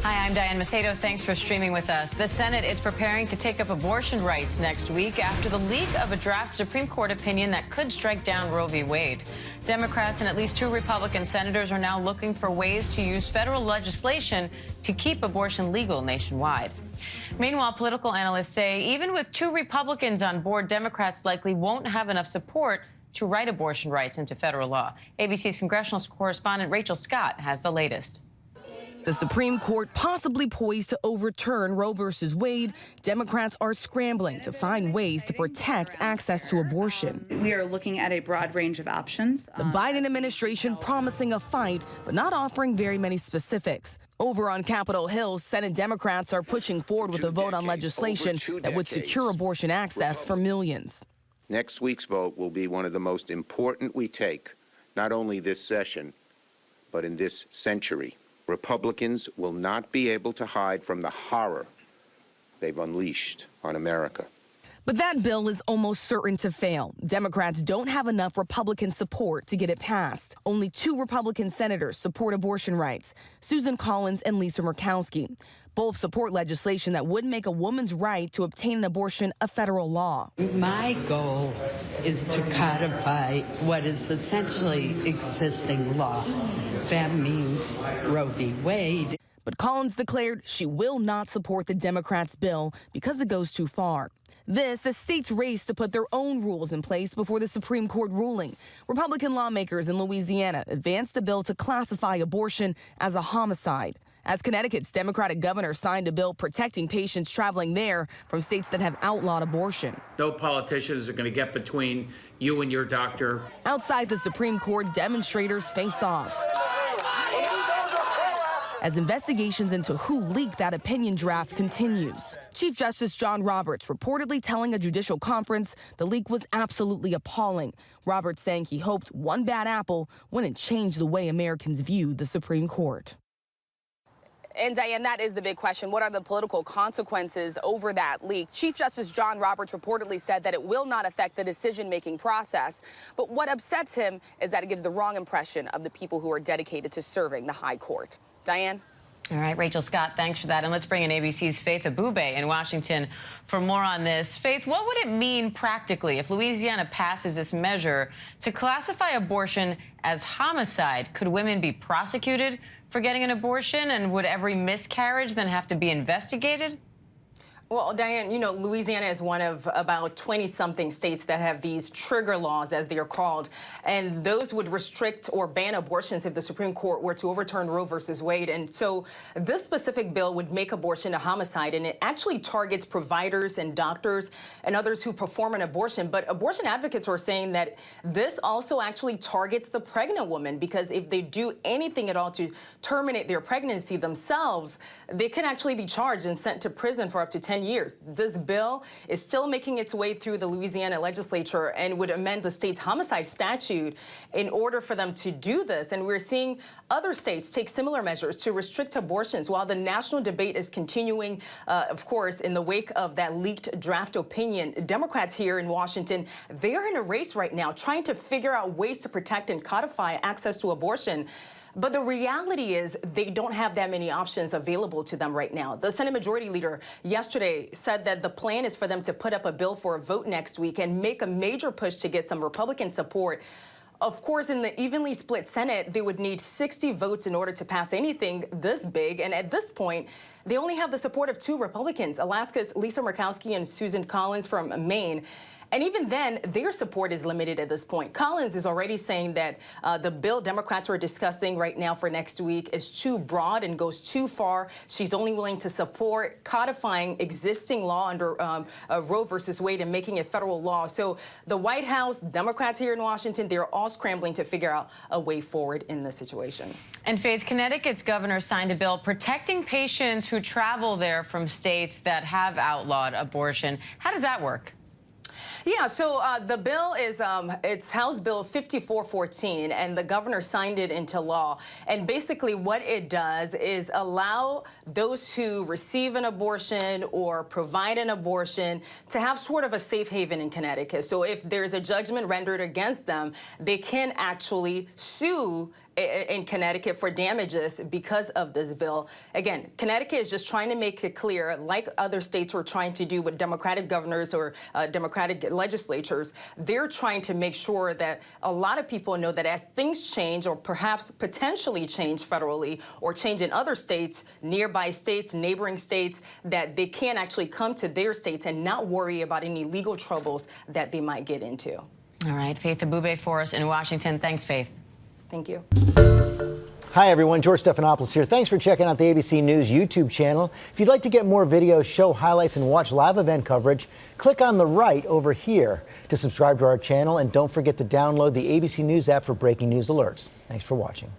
Hi, I'm Diane Macedo. Thanks for streaming with us. The Senate is preparing to take up abortion rights next week after the leak of a draft Supreme Court opinion that could strike down Roe v. Wade. Democrats and at least 2 Republican senators are now looking for ways to use federal legislation to keep abortion legal nationwide. Meanwhile, political analysts say even with 2 Republicans on board, Democrats likely won't have enough support to write abortion rights into federal law. ABC's congressional correspondent Rachel Scott has the latest. The Supreme Court possibly poised to overturn Roe v. Wade. Democrats are scrambling to find ways to protect access to abortion. We are looking at a broad range of options. The Biden administration promising a fight, but not offering very many specifics. Over on Capitol Hill, Senate Democrats are pushing forward with a vote on legislation that would secure abortion access for millions. Next week's vote will be one of the most important we take, not only this session, but in this century. Republicans will not be able to hide from the horror they've unleashed on America. But that bill is almost certain to fail. Democrats don't have enough Republican support to get it passed. Only 2 Republican senators support abortion rights, Susan Collins and Lisa Murkowski. Both support legislation that would make a woman's right to obtain an abortion a federal law. My goal is to codify what is essentially existing law. That means Roe v. Wade. But Collins declared she will not support the Democrats' bill because it goes too far. This as states race to put their own rules in place before the Supreme Court ruling. Republican lawmakers in Louisiana advanced a bill to classify abortion as a homicide, as Connecticut's Democratic governor signed a bill protecting patients traveling there from states that have outlawed abortion. No politicians are going to get between you and your doctor. Outside the Supreme Court, demonstrators face off as investigations into who leaked that opinion draft continues. Chief Justice John Roberts reportedly telling a judicial conference the leak was absolutely appalling. Roberts saying he hoped one bad apple wouldn't change the way Americans view the Supreme Court. And Diane, that is the big question. What are the political consequences over that leak? Chief Justice John Roberts reportedly said that it will not affect the decision-making process. But what upsets him is that it gives the wrong impression of the people who are dedicated to serving the high court. Diane? All right, Rachel Scott, thanks for that. And let's bring in ABC's Faith Abubey in Washington for more on this. Faith, what would it mean practically if Louisiana passes this measure to classify abortion as homicide? Could women be prosecuted for getting an abortion, and would every miscarriage then have to be investigated? Well, Diane, you know, Louisiana is one of about 20-something states that have these trigger laws, as they are called, and those would restrict or ban abortions if the Supreme Court were to overturn Roe versus Wade. And so this specific bill would make abortion a homicide, and it actually targets providers and doctors and others who perform an abortion. But abortion advocates are saying that this also actually targets the pregnant woman, because if they do anything at all to terminate their pregnancy themselves, they can actually be charged and sent to prison for up to 10 years. This bill is still making its way through the Louisiana legislature and would amend the state's homicide statute in order for them to do this. And we're seeing other states take similar measures to restrict abortions while the national debate is continuing, of course, in the wake of that leaked draft opinion. Democrats here in Washington, they are in a race right now trying to figure out ways to protect and codify access to abortion. But the reality is they don't have that many options available to them right now. The Senate Majority Leader yesterday said that the plan is for them to put up a bill for a vote next week and make a major push to get some Republican support. Of course, in the evenly split Senate, they would need 60 votes in order to pass anything this big. And at this point, they only have the support of 2 Republicans, Alaska's Lisa Murkowski and Susan Collins from Maine. And even then, their support is limited at this point. Collins is already saying that the bill Democrats are discussing right now for next week is too broad and goes too far. She's only willing to support codifying existing law under Roe versus Wade and making it federal law. So the White House, Democrats here in Washington, they're all scrambling to figure out a way forward in this situation. And Faith, Connecticut's governor signed a bill protecting patients who travel there from states that have outlawed abortion. How does that work? Yeah, so the bill is, it's House Bill 5414, and the governor signed it into law. And basically what it does is allow those who receive an abortion or provide an abortion to have sort of a safe haven in Connecticut. So if there's a judgment rendered against them, they can actually sue in Connecticut for damages because of this bill. Again, Connecticut is just trying to make it clear, like other states were trying to do with Democratic governors or Democratic legislatures, they're trying to make sure that a lot of people know that as things change or perhaps potentially change federally or change in other states, nearby states, neighboring states, that they can actually come to their states and not worry about any legal troubles that they might get into. All right, Faith Abubey for us in Washington. Thanks, Faith. Thank you. Hi, everyone. George Stephanopoulos here. Thanks for checking out the ABC News YouTube channel. If you'd like to get more videos, show highlights, and watch live event coverage, click on the right over here to subscribe to our channel. And don't forget to download the ABC News app for breaking news alerts. Thanks for watching.